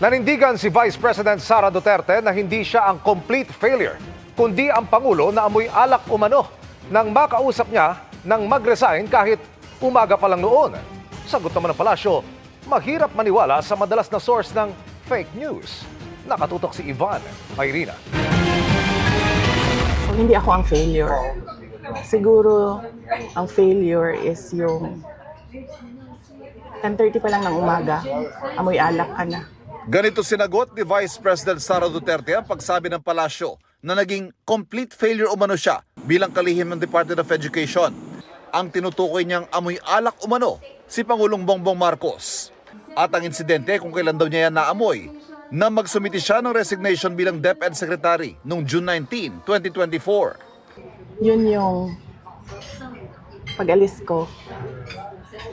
Nanindigan si Vice President Sara Duterte na hindi siya ang complete failure, kundi ang Pangulo na amoy alak umano nang makausap niya nang mag-resign kahit umaga pa lang noon. Sagot naman ng palasyo, mahirap maniwala sa madalas na source ng fake news. Nakatutok si Ivan Mayrina. Hindi ako ang failure. Siguro ang failure is yung 10:30 pa lang ng umaga, amoy alak ka na. Ganito sinagot ni Vice President Sara Duterte ang pagsabi ng palasyo na naging complete failure umano siya bilang kalihim ng Department of Education. Ang tinutukoy niyang amoy alak umano si Pangulong Bongbong Marcos. At ang insidente kung kailan daw niya yan naamoy na magsumiti siya ng resignation bilang DepEd Secretary noong June 19, 2024. Yun yung pag-alis ko,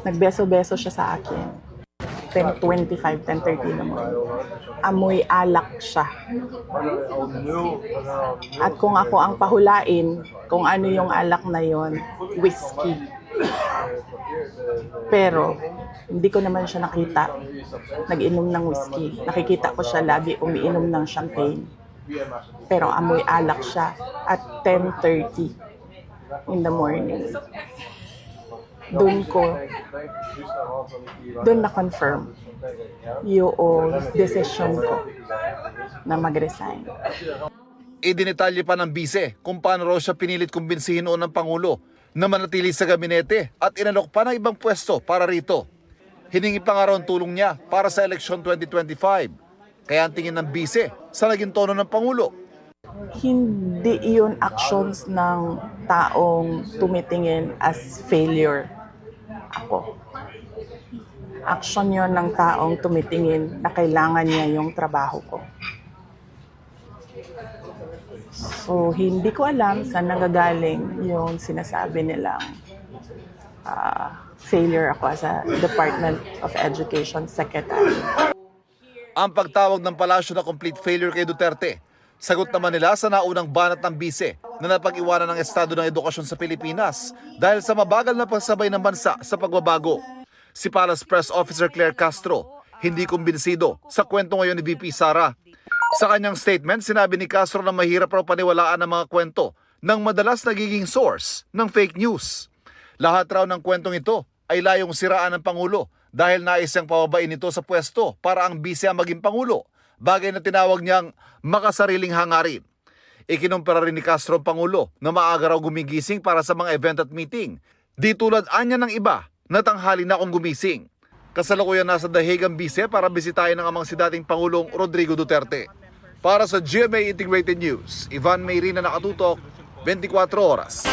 nagbeso-beso siya sa akin. 10:25, 10:30 naman. Amoy alak siya. At kung ako ang pahulain, kung ano yung alak na yon, whiskey. Pero, hindi ko naman siya nakita nag-inom ng whiskey. Nakikita ko siya lagi umiinom ng champagne. Pero amoy alak siya at 10:30 in the morning. Doon na-confirm yung decision ko na mag-resign. Idinitalye pa ng bise kung paano raw siya pinilit kumbinsihin noon ng Pangulo na manatili sa gabinete at inalok pa ng ibang pwesto para rito. Hiningi pa nga raw ang tulong niya para sa eleksyon 2025. Kaya ang tingin ng bise sa naging tono ng Pangulo. Hindi iyon actions ng taong tumitingin as failure ako. Action yon ng taong tumitingin na kailangan niya yung trabaho ko. So, hindi ko alam saan nagagaling yung sinasabi nilang failure ako as a Department of Education Secretary. Ang pagtawag ng palasyo na complete failure kay Duterte, sagot naman nila sa naunang banat ng bise na napag-iwanan ng estado ng edukasyon sa Pilipinas dahil sa mabagal na pagsabay ng bansa sa pagbabago. Si Palace Press Officer Claire Castro, hindi kumbinsido sa kwento ngayon ni VP Sara. Sa kanyang statement, sinabi ni Castro na mahirap raw paniwalaan ang mga kwento ng madalas nagiging source ng fake news. Lahat raw ng kwentong ito ay layong siraan ng Pangulo dahil nais niyang pababain ito sa pwesto para ang bise ang maging Pangulo, bagay na tinawag niyang makasariling hangarin. Ikinumpara rin ni Castro ang Pangulo na maaga raw gumigising para sa mga event at meeting. Di tulad anya ng iba na tanghali na akong gumising. Kasalukuyan nasa The Hague ang bise para bisitahin ng amang si dating Pangulong Rodrigo Duterte. Para sa GMA Integrated News, Ivan Mayrina, nakatutok, 24 oras.